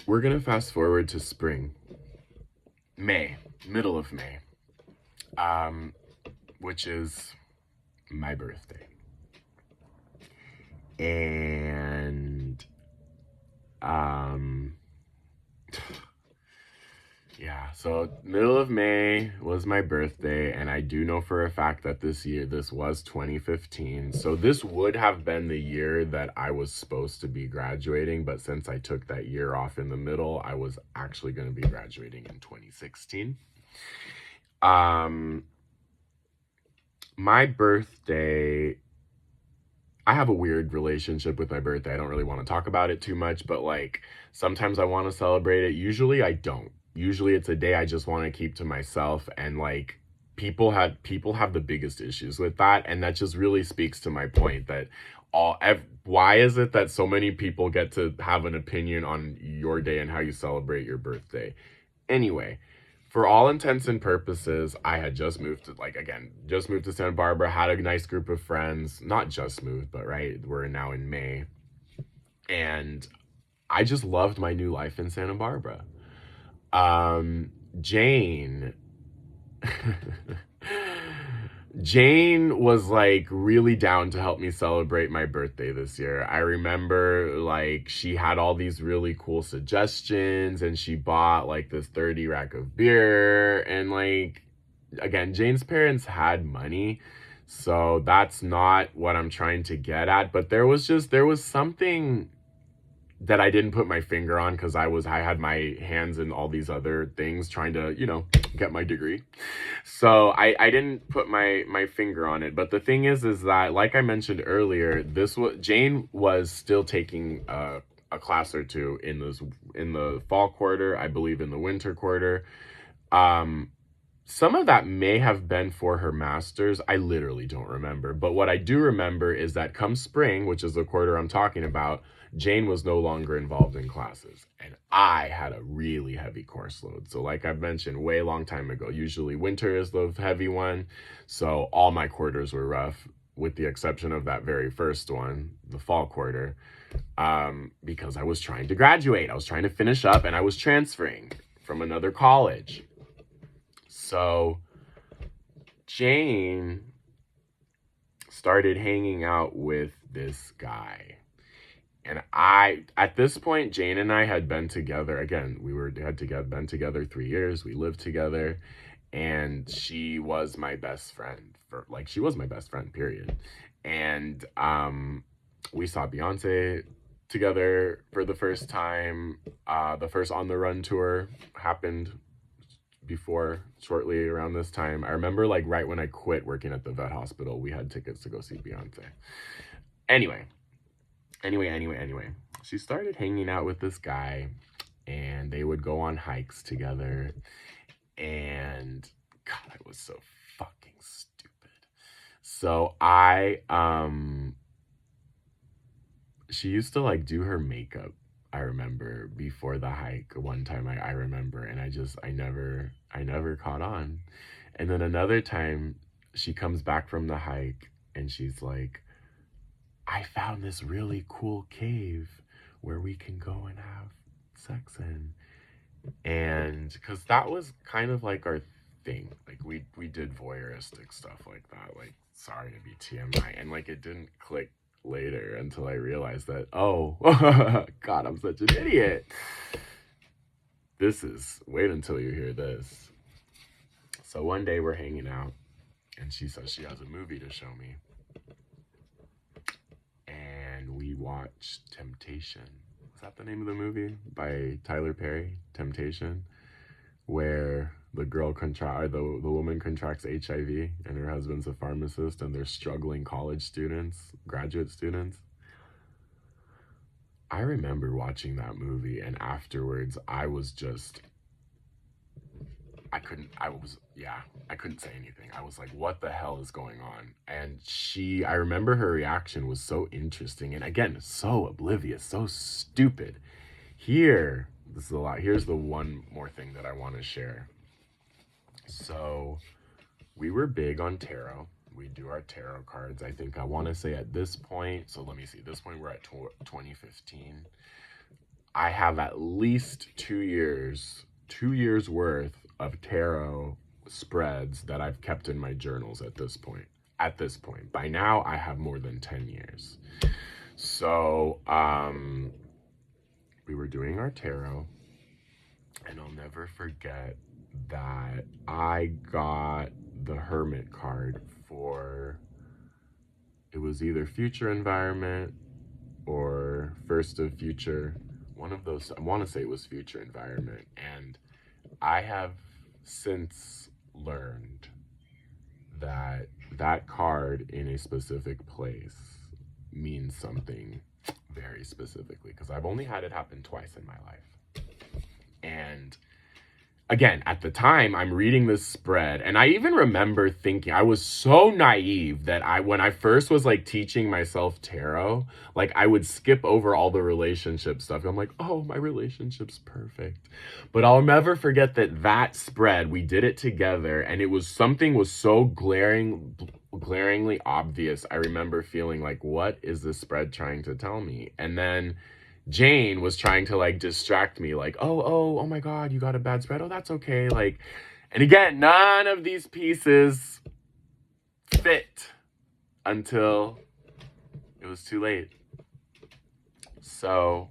we're gonna fast forward to spring, May, middle of May, um, which is my birthday. And um yeah, so middle of May was my birthday, and I do know for a fact that this was 2015. So this would have been the year that I was supposed to be graduating, but since I took that year off in the middle, I was actually going to be graduating in 2016. Um my birthday, I have a weird relationship with my birthday. I don't really want to talk about it too much, but like sometimes I want to celebrate it. Usually I don't. Usually it's a day I just want to keep to myself, and like people have the biggest issues with that, and that just really speaks to my point that why is it that so many people get to have an opinion on your day and how you celebrate your birthday? Anyway, for all intents and purposes, I had just moved to, like, again, just moved to Santa Barbara, had a nice group of friends. Not just moved, but right, we're now in May. And I just loved my new life in Santa Barbara. Jane Jane was like really down to help me celebrate my birthday this year. I remember like she had all these really cool suggestions, and she bought like this 30 rack of beer, and like again, Jane's parents had money. So that's not what I'm trying to get at, but there was something that I didn't put my finger on because I had my hands in all these other things trying to, get my degree. So I didn't put my finger on it. But the thing is that, like I mentioned earlier, this was Jane was still taking a class or two in the fall quarter, I believe in the winter quarter. Um some of that may have been for her master's. I literally don't remember. But what I do remember is that come spring, which is the quarter I'm talking about, Jane was no longer involved in classes. And I had a really heavy course load. So like I've mentioned way long time ago, usually winter is the heavy one. So all my quarters were rough, with the exception of that very first one, the fall quarter, because I was trying to graduate. I was trying to finish up, and I was transferring from another college. So Jane started hanging out with this guy. And at this point, Jane and I had been together. Again, been together 3 years. We lived together, and she was my best friend she was my best friend, period. And we saw Beyonce together for the first time. The first On the Run tour happened shortly around this time. I remember like right when I quit working at the vet hospital, we had tickets to go see Beyonce. Anyway, anyway. She started hanging out with this guy, and they would go on hikes together. And God, it was so fucking stupid. So she used to like do her makeup, I remember, before the hike one time. I remember, and I never caught on. And then another time she comes back from the hike, and she's like, I found this really cool cave where we can go and have sex in. And because that was kind of like our thing. Like we did voyeuristic stuff like that. Like, sorry to be TMI. And like it didn't click later until I realized that, oh, God, I'm such an idiot. Wait until you hear this. So one day we're hanging out, and she says she has a movie to show me. And we watched Temptation. Is that the name of the movie? By Tyler Perry, Temptation, where the woman contracts HIV, and her husband's a pharmacist, and they're struggling graduate students. I remember watching that movie, and afterwards I couldn't say anything. I was like, what the hell is going on? And I remember her reaction was so interesting, and again, so oblivious, so stupid. This is a lot. Here's the one more thing that I want to share. So we were big on tarot. We do our tarot cards. I want to say at this point, so let me see, at this point we're at 2015. I have at least 2 years worth of tarot spreads that I've kept in my journals at this point. By now, I have more than 10 years. So, we were doing our tarot, and I'll never forget that I got the Hermit card for, it was either Future Environment or First of Future. One of those, I want to say it was Future Environment. And I have since learned that that card in a specific place means something very specifically, because I've only had it happen twice in my life. And again, at the time, I'm reading this spread, and I even remember thinking, I was so naive that when I first was like teaching myself tarot, like I would skip over all the relationship stuff. I'm like, oh, my relationship's perfect. But I'll never forget that spread, we did it together, and it was something was so glaringly obvious. I remember feeling like, what is this spread trying to tell me? And then Jane was trying to like distract me, like, oh my God, you got a bad spread. Oh, that's okay. Like, and again, none of these pieces fit until it was too late. So,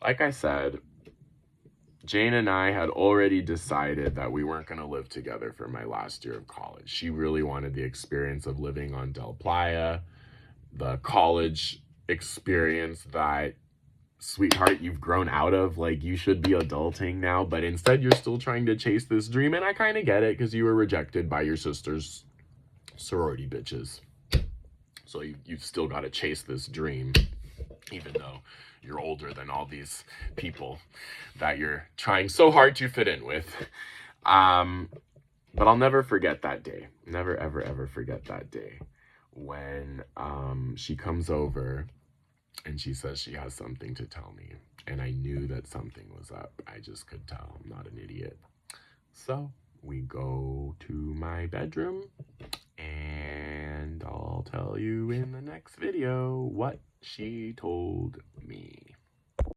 like I said, Jane and I had already decided that we weren't going to live together for my last year of college. She really wanted the experience of living on Del Playa, the college experience that, sweetheart, you've grown out of. Like, you should be adulting now, but instead you're still trying to chase this dream. And I kind of get it, because you were rejected by your sister's sorority bitches. So you've still got to chase this dream, even though you're older than all these people that you're trying so hard to fit in with. But I'll never forget that day. Never, ever, ever forget that day when she comes over and she says she has something to tell me. And I knew that something was up. I just could tell. I'm not an idiot. So we go to my bedroom, and I'll tell you in the next video what she told me.